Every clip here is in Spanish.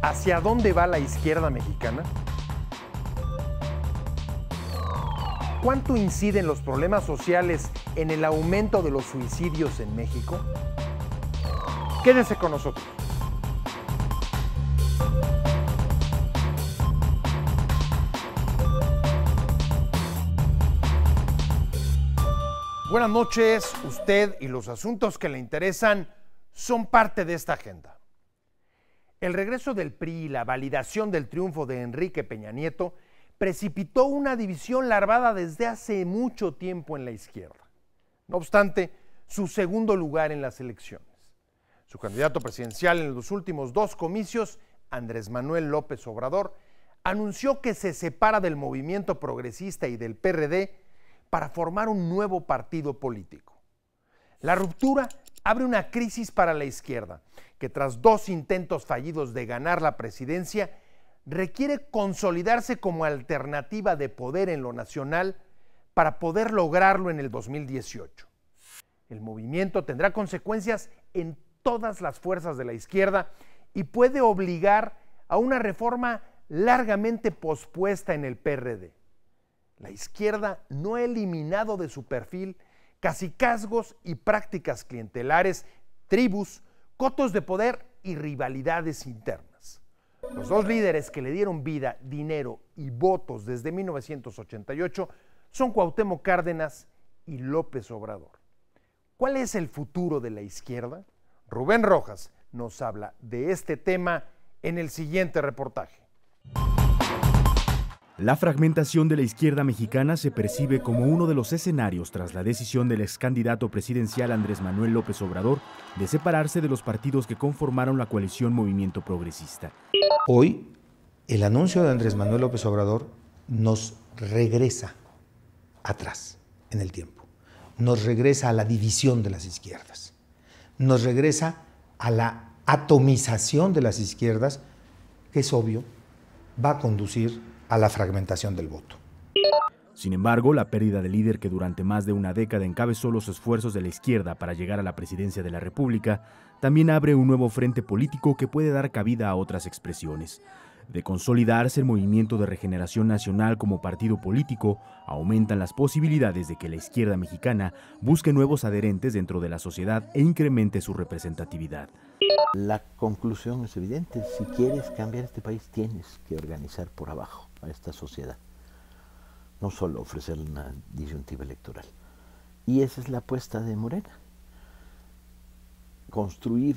¿Hacia dónde va la izquierda mexicana? ¿Cuánto inciden los problemas sociales en el aumento de los suicidios en México? Quédense con nosotros. Buenas noches, usted y los asuntos que le interesan son parte de esta agenda. El regreso del PRI y la validación del triunfo de Enrique Peña Nieto precipitó una división larvada desde hace mucho tiempo en la izquierda. No obstante, su segundo lugar en las elecciones. Su candidato presidencial en los últimos dos comicios, Andrés Manuel López Obrador, anunció que se separa del movimiento progresista y del PRD para formar un nuevo partido político. La ruptura abre una crisis para la izquierda, que tras dos intentos fallidos de ganar la presidencia, requiere consolidarse como alternativa de poder en lo nacional para poder lograrlo en el 2018. El movimiento tendrá consecuencias en todas las fuerzas de la izquierda y puede obligar a una reforma largamente pospuesta en el PRD. La izquierda no ha eliminado de su perfil cacicazgos y prácticas clientelares, tribus, cotos de poder y rivalidades internas. Los dos líderes que le dieron vida, dinero y votos desde 1988 son Cuauhtémoc Cárdenas y López Obrador. ¿Cuál es el futuro de la izquierda? Rubén Rojas nos habla de este tema en el siguiente reportaje. La fragmentación de la izquierda mexicana se percibe como uno de los escenarios tras la decisión del ex candidato presidencial Andrés Manuel López Obrador de separarse de los partidos que conformaron la coalición Movimiento Progresista. Hoy, el anuncio de Andrés Manuel López Obrador nos regresa atrás en el tiempo, nos regresa a la división de las izquierdas, nos regresa a la atomización de las izquierdas, que es obvio, va a conducir a la fragmentación del voto. Sin embargo, la pérdida del líder que durante más de una década encabezó los esfuerzos de la izquierda para llegar a la presidencia de la República, también abre un nuevo frente político que puede dar cabida a otras expresiones. De consolidarse el Movimiento de Regeneración Nacional como partido político, aumentan las posibilidades de que la izquierda mexicana busque nuevos adherentes dentro de la sociedad e incremente su representatividad. La conclusión es evidente: si quieres cambiar este país, tienes que organizar por abajo a esta sociedad, no solo ofrecerle una disyuntiva electoral. Y esa es la apuesta de Morena: construir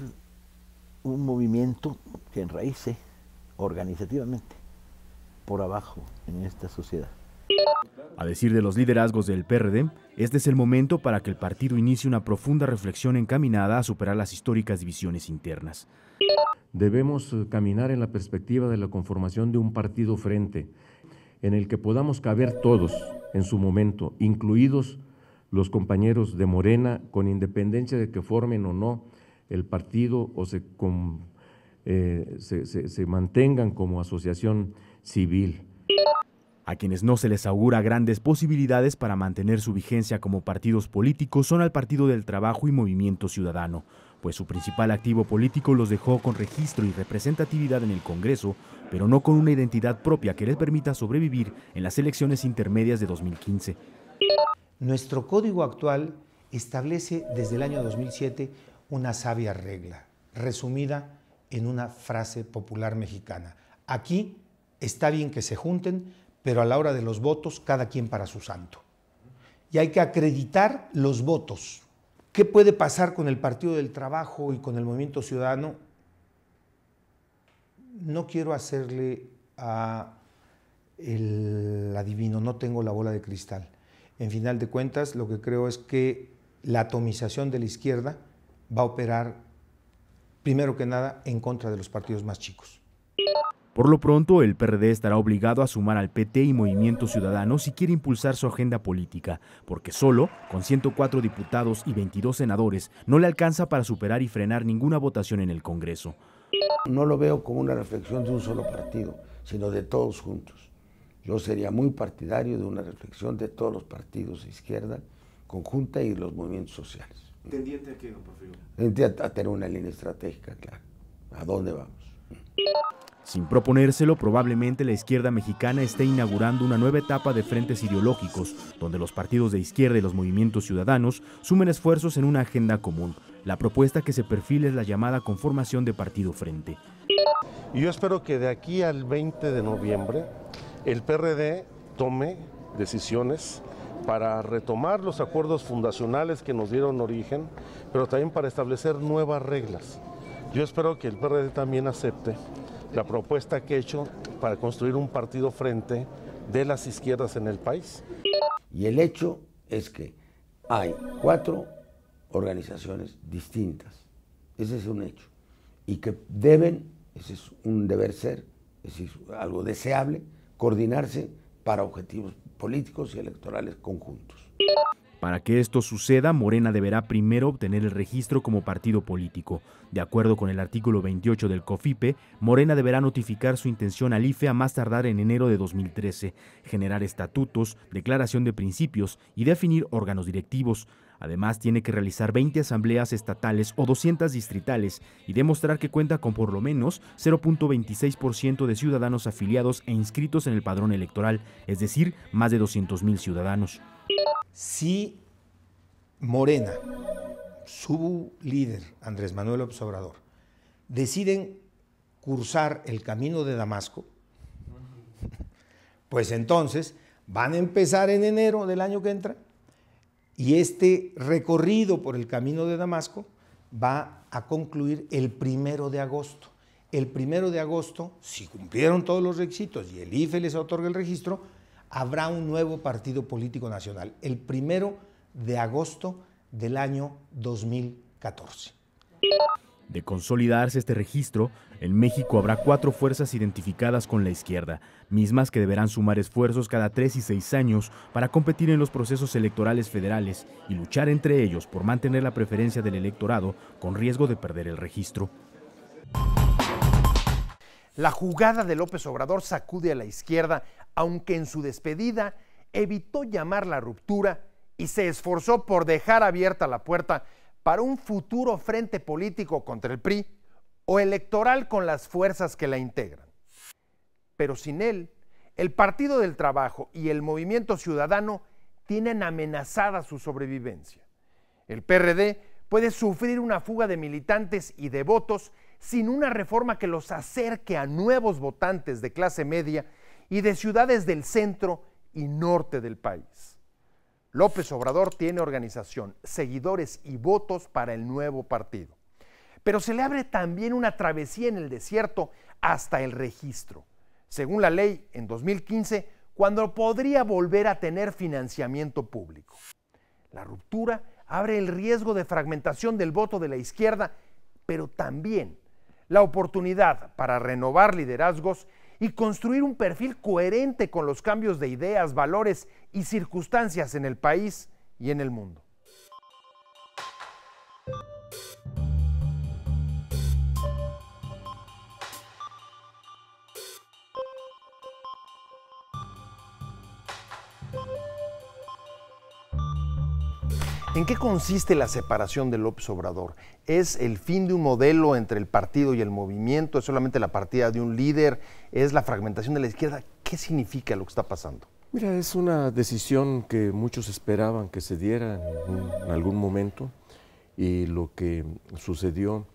un movimiento que enraíce organizativamente por abajo en esta sociedad. A decir de los liderazgos del PRD, este es el momento para que el partido inicie una profunda reflexión encaminada a superar las históricas divisiones internas. Debemos caminar en la perspectiva de la conformación de un partido frente, en el que podamos caber todos en su momento, incluidos los compañeros de Morena, con independencia de que formen o no el partido o se mantengan como asociación civil. A quienes no se les augura grandes posibilidades para mantener su vigencia como partidos políticos son al Partido del Trabajo y Movimiento Ciudadano, pues su principal activo político los dejó con registro y representatividad en el Congreso, pero no con una identidad propia que les permita sobrevivir en las elecciones intermedias de 2015. Nuestro código actual establece desde el año 2007 una sabia regla, resumida en una frase popular mexicana: aquí está bien que se junten, pero a la hora de los votos, cada quien para su santo. Y hay que acreditar los votos. ¿Qué puede pasar con el Partido del Trabajo y con el Movimiento Ciudadano? No quiero hacerle el adivino, no tengo la bola de cristal. En final de cuentas, lo que creo es que la atomización de la izquierda va a operar, primero que nada, en contra de los partidos más chicos. Por lo pronto, el PRD estará obligado a sumar al PT y Movimiento Ciudadano si quiere impulsar su agenda política, porque solo, con 104 diputados y 22 senadores, no le alcanza para superar y frenar ninguna votación en el Congreso. No lo veo como una reflexión de un solo partido, sino de todos juntos. Yo sería muy partidario de una reflexión de todos los partidos de izquierda conjunta y los movimientos sociales. ¿Tendiente a qué, don Porfirio? Tendiente a tener una línea estratégica, claro. ¿A dónde vamos? Sin proponérselo, probablemente la izquierda mexicana esté inaugurando una nueva etapa de frentes ideológicos, donde los partidos de izquierda y los movimientos ciudadanos sumen esfuerzos en una agenda común. La propuesta que se perfila es la llamada conformación de partido frente. Y yo espero que de aquí al 20 de noviembre el PRD tome decisiones para retomar los acuerdos fundacionales que nos dieron origen, pero también para establecer nuevas reglas. Yo espero que el PRD también acepte la propuesta que he hecho para construir un partido frente de las izquierdas en el país. Y el hecho es que hay 4 organizaciones distintas, ese es un hecho, y que deben, ese es un deber ser, es algo deseable, coordinarse para objetivos políticos y electorales conjuntos. Para que esto suceda, Morena deberá primero obtener el registro como partido político. De acuerdo con el artículo 28 del COFIPE, Morena deberá notificar su intención al IFE a más tardar en enero de 2013, generar estatutos, declaración de principios y definir órganos directivos. Además, tiene que realizar 20 asambleas estatales o 200 distritales y demostrar que cuenta con por lo menos 0.26% de ciudadanos afiliados e inscritos en el padrón electoral, es decir, más de 200,000 ciudadanos. Si Morena, su líder, Andrés Manuel López Obrador, deciden cursar el camino de Damasco, pues entonces van a empezar en enero del año que entra y este recorrido por el camino de Damasco va a concluir el 1 de agosto. El 1 de agosto, si cumplieron todos los requisitos y el IFE les otorga el registro, habrá un nuevo partido político nacional, el 1 de agosto del año 2014. De consolidarse este registro, en México habrá 4 fuerzas identificadas con la izquierda, mismas que deberán sumar esfuerzos cada 3 y 6 años para competir en los procesos electorales federales y luchar entre ellos por mantener la preferencia del electorado con riesgo de perder el registro. La jugada de López Obrador sacude a la izquierda, aunque en su despedida evitó llamar la ruptura y se esforzó por dejar abierta la puerta para un futuro frente político contra el PRI o electoral con las fuerzas que la integran. Pero sin él, el Partido del Trabajo y el Movimiento Ciudadano tienen amenazada su sobrevivencia. El PRD puede sufrir una fuga de militantes y de votos sin una reforma que los acerque a nuevos votantes de clase media y de ciudades del centro y norte del país. López Obrador tiene organización, seguidores y votos para el nuevo partido. Pero se le abre también una travesía en el desierto hasta el registro. Según la ley, en 2015, cuando podría volver a tener financiamiento público. La ruptura abre el riesgo de fragmentación del voto de la izquierda, pero también la oportunidad para renovar liderazgos y construir un perfil coherente con los cambios de ideas, valores y circunstancias en el país y en el mundo. ¿En qué consiste la separación de López Obrador? ¿Es el fin de un modelo entre el partido y el movimiento? ¿Es solamente la partida de un líder? ¿Es la fragmentación de la izquierda? ¿Qué significa lo que está pasando? Mira, es una decisión que muchos esperaban que se diera en algún momento y lo que sucedió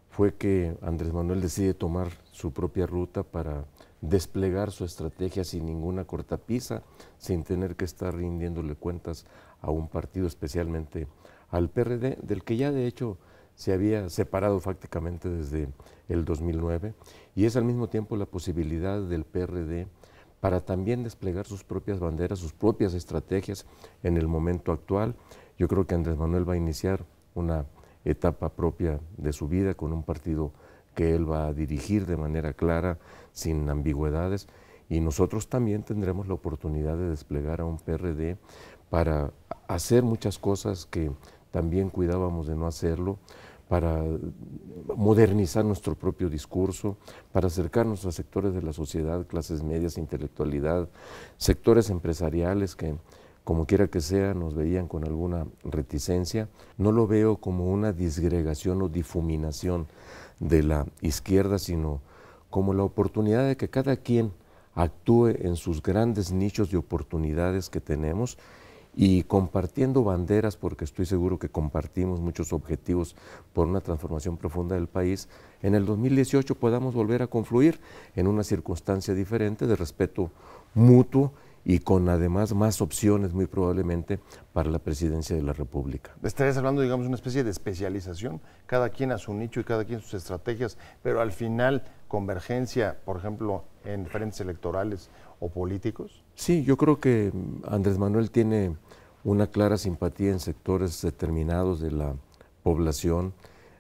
fue que Andrés Manuel decide tomar su propia ruta para desplegar su estrategia sin ninguna cortapisa, sin tener que estar rindiéndole cuentas a un partido, especialmente al PRD, del que ya de hecho se había separado prácticamente desde el 2009, y es al mismo tiempo la posibilidad del PRD para también desplegar sus propias banderas, sus propias estrategias en el momento actual. Yo creo que Andrés Manuel va a iniciar una etapa propia de su vida con un partido que él va a dirigir de manera clara, sin ambigüedades, y nosotros también tendremos la oportunidad de desplegar a un PRD para hacer muchas cosas que también cuidábamos de no hacerlo, para modernizar nuestro propio discurso, para acercarnos a sectores de la sociedad, clases medias, intelectualidad, sectores empresariales que, como quiera que sea, nos veían con alguna reticencia. No lo veo como una disgregación o difuminación de la izquierda, sino como la oportunidad de que cada quien actúe en sus grandes nichos de oportunidades que tenemos y compartiendo banderas, porque estoy seguro que compartimos muchos objetivos por una transformación profunda del país, en el 2018 podamos volver a confluir en una circunstancia diferente de respeto mutuo y con además más opciones muy probablemente para la presidencia de la República. Estarías hablando, digamos, una especie de especialización, cada quien a su nicho y cada quien sus estrategias, pero al final convergencia, por ejemplo, en frentes electorales o políticos. Sí, yo creo que Andrés Manuel tiene una clara simpatía en sectores determinados de la población.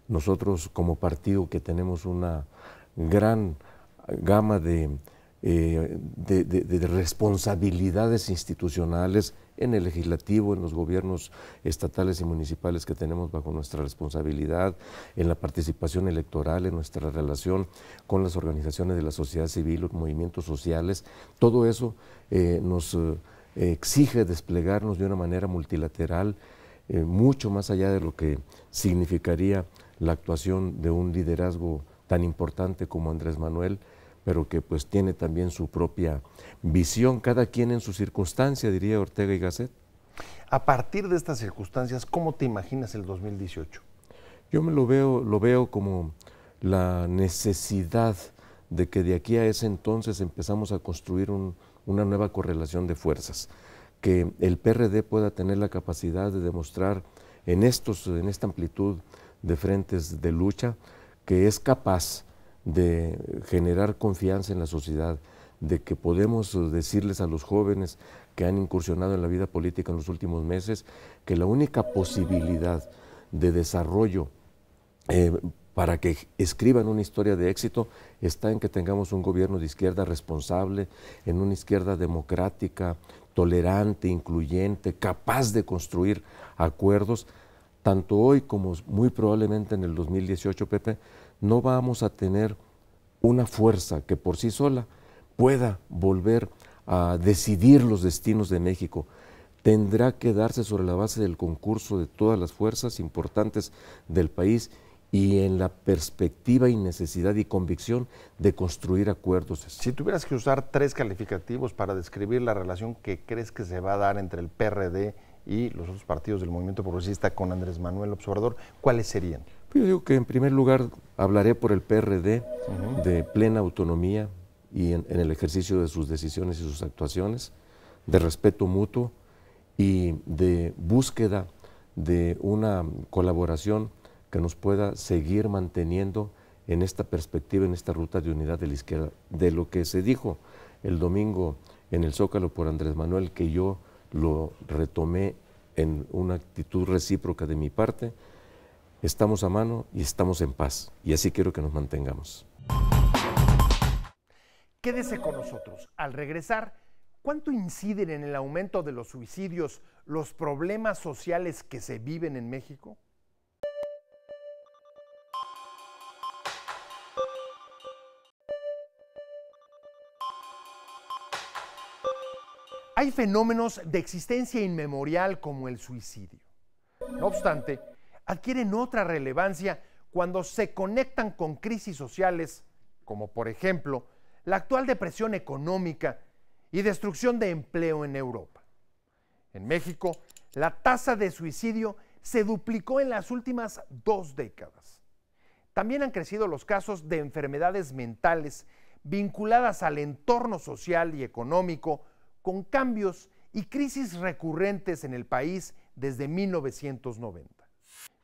Nosotros como partido que tenemos una gran gama de responsabilidades institucionales en el legislativo, en los gobiernos estatales y municipales que tenemos bajo nuestra responsabilidad, en la participación electoral, en nuestra relación con las organizaciones de la sociedad civil, los movimientos sociales, todo eso nos exige desplegarnos de una manera multilateral, mucho más allá de lo que significaría la actuación de un liderazgo tan importante como Andrés Manuel, pero que pues tiene también su propia visión, cada quien en su circunstancia, diría Ortega y Gasset. A partir de estas circunstancias, ¿cómo te imaginas el 2018? Yo lo veo como la necesidad de que de aquí a ese entonces empezamos a construir una nueva correlación de fuerzas, que el PRD pueda tener la capacidad de demostrar en esta amplitud de frentes de lucha que es capaz de generar confianza en la sociedad, de que podemos decirles a los jóvenes que han incursionado en la vida política en los últimos meses que la única posibilidad de desarrollo para que escriban una historia de éxito está en que tengamos un gobierno de izquierda responsable, en una izquierda democrática, tolerante, incluyente, capaz de construir acuerdos. Tanto hoy como muy probablemente en el 2018, Pepe, no vamos a tener una fuerza que por sí sola pueda volver a decidir los destinos de México. Tendrá que darse sobre la base del concurso de todas las fuerzas importantes del país y en la perspectiva y necesidad y convicción de construir acuerdos. Si tuvieras que usar 3 calificativos para describir la relación que crees que se va a dar entre el PRD y los otros partidos del movimiento progresista con Andrés Manuel López Obrador, ¿cuáles serían? Yo digo que en primer lugar hablaré por el PRD de plena autonomía y en el ejercicio de sus decisiones y sus actuaciones, de respeto mutuo y de búsqueda de una colaboración que nos pueda seguir manteniendo en esta perspectiva, en esta ruta de unidad de la izquierda. De lo que se dijo el domingo en el Zócalo por Andrés Manuel, que yo lo retomé en una actitud recíproca de mi parte, estamos a mano y estamos en paz, y así quiero que nos mantengamos. Quédese con nosotros. Al regresar, ¿cuánto inciden en el aumento de los suicidios los problemas sociales que se viven en México? Hay fenómenos de existencia inmemorial como el suicidio. No obstante, adquieren otra relevancia cuando se conectan con crisis sociales, como por ejemplo la actual depresión económica y destrucción de empleo en Europa. En México, la tasa de suicidio se duplicó en las últimas 2 décadas. También han crecido los casos de enfermedades mentales vinculadas al entorno social y económico, con cambios y crisis recurrentes en el país desde 1990.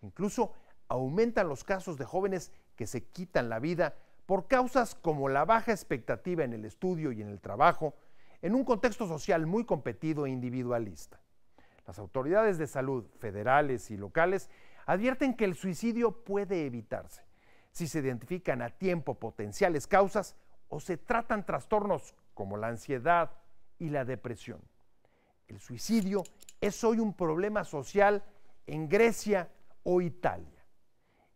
Incluso aumentan los casos de jóvenes que se quitan la vida por causas como la baja expectativa en el estudio y en el trabajo, en un contexto social muy competido e individualista. Las autoridades de salud federales y locales advierten que el suicidio puede evitarse si se identifican a tiempo potenciales causas o se tratan trastornos como la ansiedad y la depresión. El suicidio es hoy un problema social en Grecia o Italia.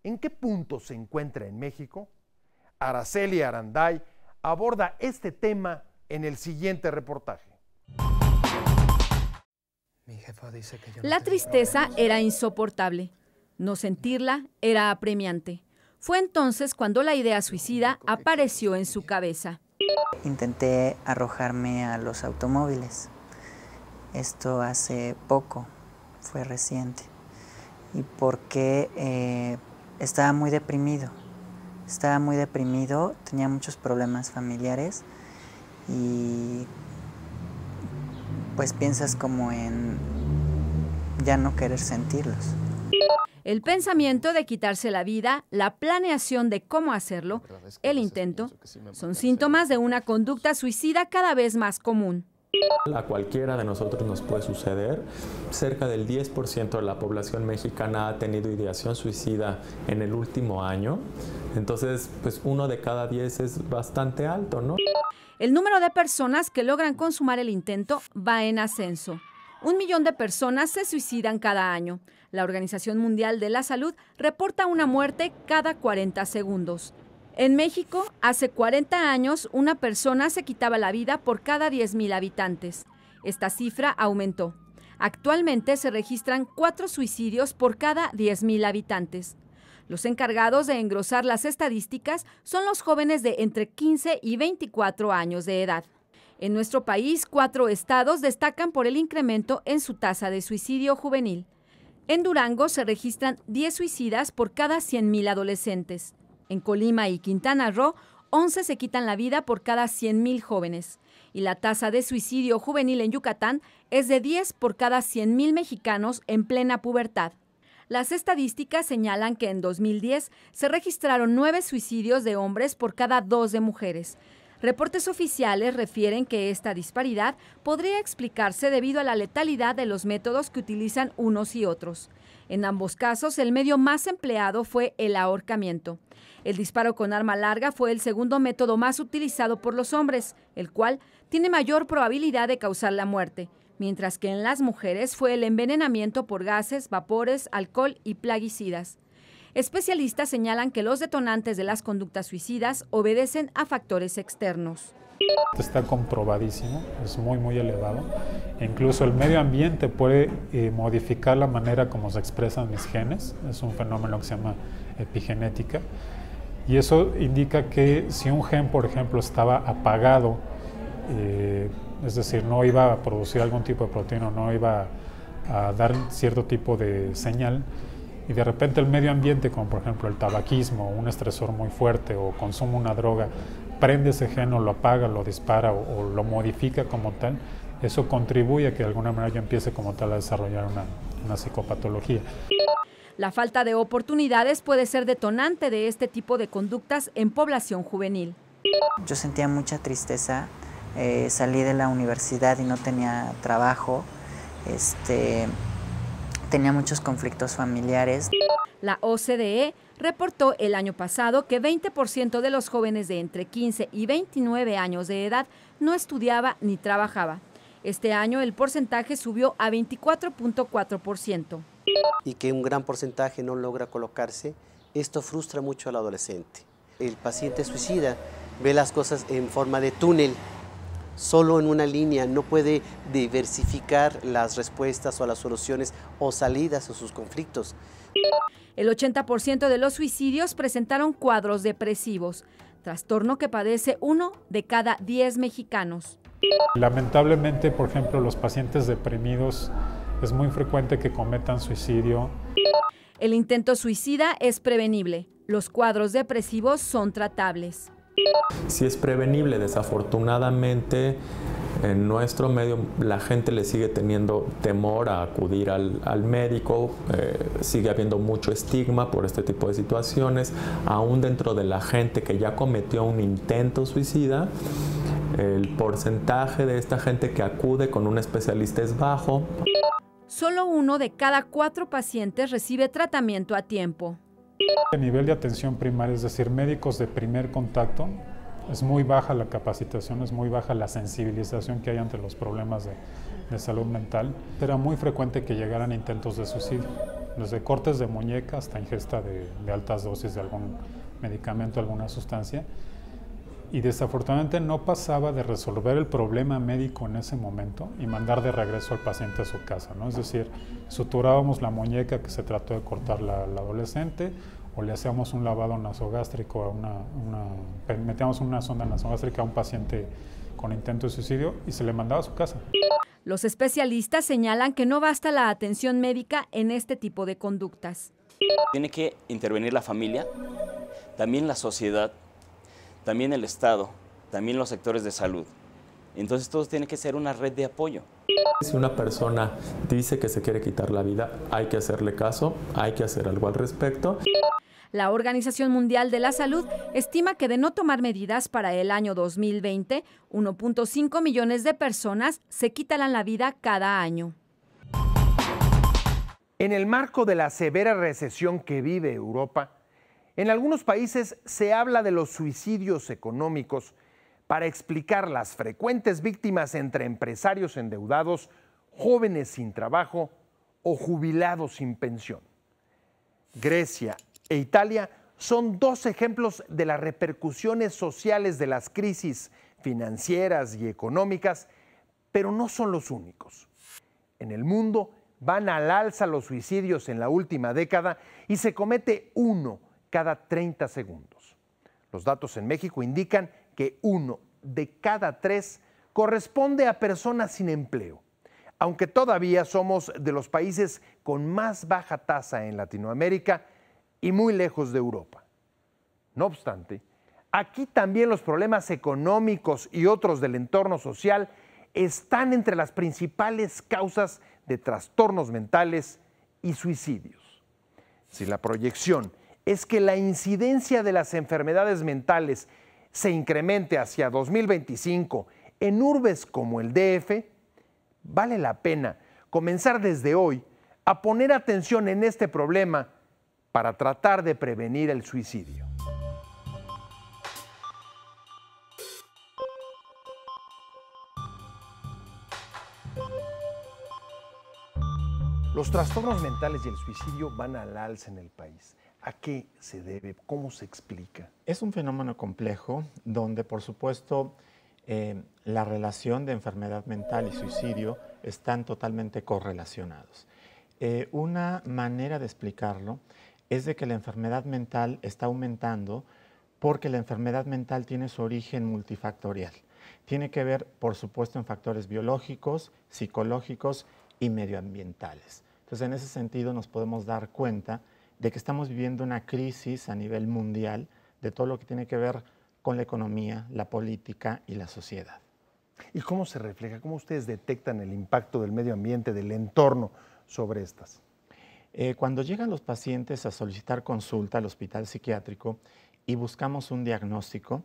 ¿En qué punto se encuentra en México? Araceli Aranday aborda este tema en el siguiente reportaje. La tristeza era insoportable. No sentirla era apremiante. Fue entonces cuando la idea suicida apareció en su cabeza. Intenté arrojarme a los automóviles. Esto hace poco, fue reciente. Y porque estaba muy deprimido. Tenía muchos problemas familiares y pues piensas como en ya no querer sentirlos. El pensamiento de quitarse la vida, la planeación de cómo hacerlo, el intento, son síntomas de una conducta suicida cada vez más común. A cualquiera de nosotros nos puede suceder. Cerca del 10% de la población mexicana ha tenido ideación suicida en el último año. Entonces, pues 1 de cada 10 es bastante alto, ¿no? El número de personas que logran consumar el intento va en ascenso. 1 millón de personas se suicidan cada año. La Organización Mundial de la Salud reporta una muerte cada 40 segundos. En México, hace 40 años, una persona se quitaba la vida por cada 10,000 habitantes. Esta cifra aumentó. Actualmente se registran 4 suicidios por cada 10,000 habitantes. Los encargados de engrosar las estadísticas son los jóvenes de entre 15 y 24 años de edad. En nuestro país, 4 estados destacan por el incremento en su tasa de suicidio juvenil. En Durango se registran 10 suicidas por cada 100,000 adolescentes. En Colima y Quintana Roo, 11 se quitan la vida por cada 100,000 jóvenes. Y la tasa de suicidio juvenil en Yucatán es de 10 por cada 100,000 mexicanos en plena pubertad. Las estadísticas señalan que en 2010 se registraron 9 suicidios de hombres por cada 2 de mujeres. Reportes oficiales refieren que esta disparidad podría explicarse debido a la letalidad de los métodos que utilizan unos y otros. En ambos casos, el medio más empleado fue el ahorcamiento. El disparo con arma larga fue el segundo método más utilizado por los hombres, el cual tiene mayor probabilidad de causar la muerte, mientras que en las mujeres fue el envenenamiento por gases, vapores, alcohol y plaguicidas. Especialistas señalan que los detonantes de las conductas suicidas obedecen a factores externos. Está comprobadísimo, es muy elevado. Incluso el medio ambiente puede modificar la manera como se expresan mis genes. Es un fenómeno que se llama epigenética. Y eso indica que si un gen, por ejemplo, estaba apagado, es decir, no iba a producir algún tipo de proteína, no iba a dar cierto tipo de señal, y de repente el medio ambiente, como por ejemplo el tabaquismo, un estresor muy fuerte o consumo una droga, prende ese gen o lo apaga, lo dispara o lo modifica como tal, eso contribuye a que de alguna manera yo empiece como tal a desarrollar una psicopatología. La falta de oportunidades puede ser detonante de este tipo de conductas en población juvenil. Yo sentía mucha tristeza, salí de la universidad y no tenía trabajo, tenía muchos conflictos familiares. La OCDE reportó el año pasado que 20% de los jóvenes de entre 15 y 29 años de edad no estudiaba ni trabajaba. Este año el porcentaje subió a 24.4%. Y que un gran porcentaje no logra colocarse, esto frustra mucho al adolescente. El paciente suicida ve las cosas en forma de túnel, solo en una línea, no puede diversificar las respuestas o las soluciones o salidas a sus conflictos. El 80% de los suicidios presentaron cuadros depresivos, trastorno que padece 1 de cada 10 mexicanos. Lamentablemente, por ejemplo, los pacientes deprimidos es muy frecuente que cometan suicidio. El intento suicida es prevenible. Los cuadros depresivos son tratables. Sí es prevenible, desafortunadamente en nuestro medio la gente le sigue teniendo temor a acudir al médico, sigue habiendo mucho estigma por este tipo de situaciones, aún dentro de la gente que ya cometió un intento suicida. El porcentaje de esta gente que acude con un especialista es bajo. Solo 1 de cada 4 pacientes recibe tratamiento a tiempo. A nivel de atención primaria, es decir, médicos de primer contacto, es muy baja la capacitación, es muy baja la sensibilización que hay ante los problemas de salud mental. Era muy frecuente que llegaran intentos de suicidio, desde cortes de muñeca hasta ingesta de altas dosis de algún medicamento, alguna sustancia. Y desafortunadamente no pasaba de resolver el problema médico en ese momento y mandar de regreso al paciente a su casa, ¿no? Es decir, suturábamos la muñeca que se trató de cortar la adolescente o le hacíamos un lavado nasogástrico, metíamos una sonda nasogástrica a un paciente con intento de suicidio y se le mandaba a su casa. Los especialistas señalan que no basta la atención médica en este tipo de conductas. Tiene que intervenir la familia, también la sociedad, también el Estado, también los sectores de salud. Entonces todo tiene que ser una red de apoyo. Si una persona dice que se quiere quitar la vida, hay que hacerle caso, hay que hacer algo al respecto. La Organización Mundial de la Salud estima que de no tomar medidas para el año 2020, 1.5 millones de personas se quitarán la vida cada año. En el marco de la severa recesión que vive Europa, en algunos países se habla de los suicidios económicos para explicar las frecuentes víctimas entre empresarios endeudados, jóvenes sin trabajo o jubilados sin pensión. Grecia e Italia son dos ejemplos de las repercusiones sociales de las crisis financieras y económicas, pero no son los únicos. En el mundo van al alza los suicidios en la última década y se comete uno cada 30 segundos. Los datos en México indican que 1 de cada 3 corresponde a personas sin empleo, aunque todavía somos de los países con más baja tasa en Latinoamérica y muy lejos de Europa. No obstante, aquí también los problemas económicos y otros del entorno social están entre las principales causas de trastornos mentales y suicidios. Si la proyección es que la incidencia de las enfermedades mentales se incremente hacia 2025 en urbes como el DF, vale la pena comenzar desde hoy a poner atención en este problema para tratar de prevenir el suicidio. Los trastornos mentales y el suicidio van al alza en el país. ¿A qué se debe? ¿Cómo se explica? Es un fenómeno complejo donde, por supuesto, la relación de enfermedad mental y suicidio están totalmente correlacionados. Una manera de explicarlo es de que la enfermedad mental está aumentando porque la enfermedad mental tiene su origen multifactorial. Tiene que ver, por supuesto, en factores biológicos, psicológicos y medioambientales. Entonces, en ese sentido, nos podemos dar cuenta de que estamos viviendo una crisis a nivel mundial de todo lo que tiene que ver con la economía, la política y la sociedad. ¿Y cómo se refleja? ¿Cómo ustedes detectan el impacto del medio ambiente, del entorno sobre estas? Cuando llegan los pacientes a solicitar consulta al hospital psiquiátrico y buscamos un diagnóstico,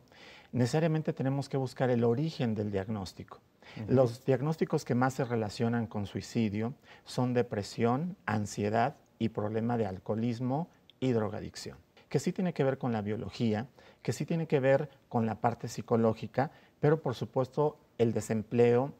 necesariamente tenemos que buscar el origen del diagnóstico. Los diagnósticos que más se relacionan con suicidio son depresión, ansiedad y problema de alcoholismo y drogadicción, que sí tiene que ver con la biología, que sí tiene que ver con la parte psicológica, pero por supuesto el desempleo,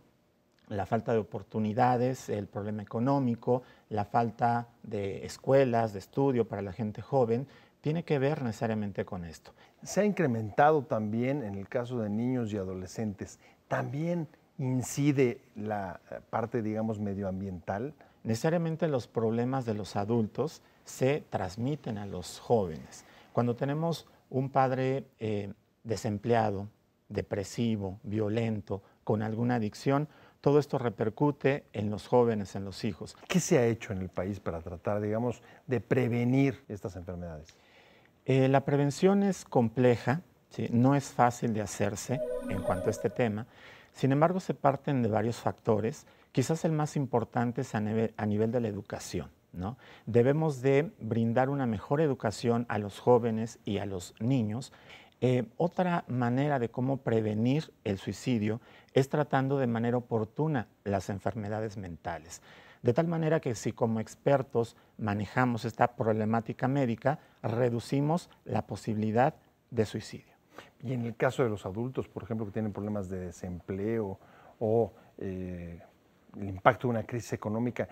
la falta de oportunidades, el problema económico, la falta de escuelas, de estudio para la gente joven, tiene que ver necesariamente con esto. Se ha incrementado también en el caso de niños y adolescentes. ¿También incide la parte, digamos, medioambiental? Necesariamente los problemas de los adultos se transmiten a los jóvenes. Cuando tenemos un padre desempleado, depresivo, violento, con alguna adicción, todo esto repercute en los jóvenes, en los hijos. ¿Qué se ha hecho en el país para tratar, digamos, de prevenir estas enfermedades? La prevención es compleja, ¿sí? No es fácil de hacerse en cuanto a este tema. Sin embargo, se parten de varios factores. Quizás el más importante es a nivel de la educación, ¿no? Debemos de brindar una mejor educación a los jóvenes y a los niños. Otra manera de cómo prevenir el suicidio es tratando de manera oportuna las enfermedades mentales. De tal manera que si como expertos manejamos esta problemática médica, reducimos la posibilidad de suicidio. Y en el caso de los adultos, por ejemplo, que tienen problemas de desempleo o el impacto de una crisis económica,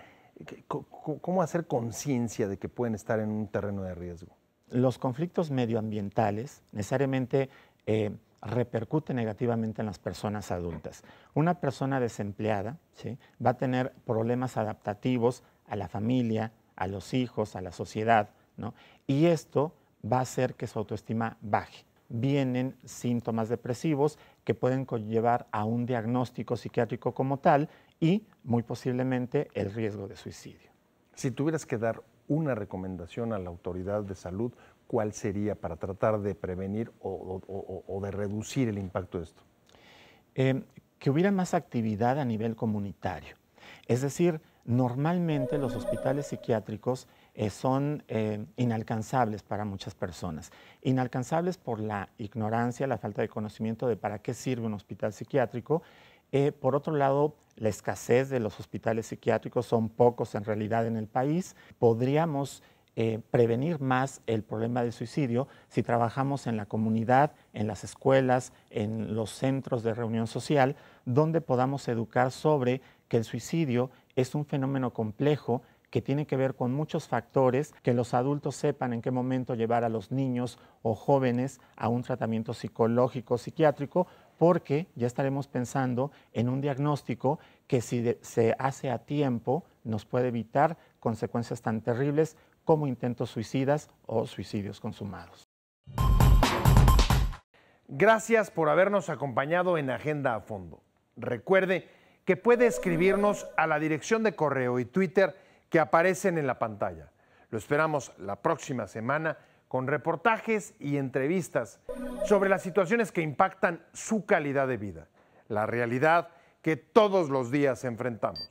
¿cómo hacer conciencia de que pueden estar en un terreno de riesgo? Los conflictos medioambientales necesariamente repercuten negativamente en las personas adultas. Una persona desempleada, ¿sí?, va a tener problemas adaptativos a la familia, a los hijos, a la sociedad, ¿no? Y esto va a hacer que su autoestima baje. Vienen síntomas depresivos que pueden conllevar a un diagnóstico psiquiátrico como tal y muy posiblemente el riesgo de suicidio. Si tuvieras que dar una recomendación a la autoridad de salud, ¿cuál sería para tratar de prevenir o de reducir el impacto de esto? Que hubiera más actividad a nivel comunitario. Es decir, normalmente los hospitales psiquiátricos son inalcanzables para muchas personas. Inalcanzables por la ignorancia, la falta de conocimiento de para qué sirve un hospital psiquiátrico. Por otro lado, la escasez de los hospitales psiquiátricos, son pocos en realidad en el país. Podríamos prevenir más el problema del suicidio si trabajamos en la comunidad, en las escuelas, en los centros de reunión social, donde podamos educar sobre que el suicidio es un fenómeno complejo que tiene que ver con muchos factores, que los adultos sepan en qué momento llevar a los niños o jóvenes a un tratamiento psicológico, psiquiátrico, porque ya estaremos pensando en un diagnóstico que si se hace a tiempo nos puede evitar consecuencias tan terribles como intentos suicidas o suicidios consumados. Gracias por habernos acompañado en Agenda a Fondo. Recuerde que puede escribirnos a la dirección de correo y Twitter que aparecen en la pantalla. Lo esperamos la próxima semana con reportajes y entrevistas sobre las situaciones que impactan su calidad de vida, la realidad que todos los días enfrentamos.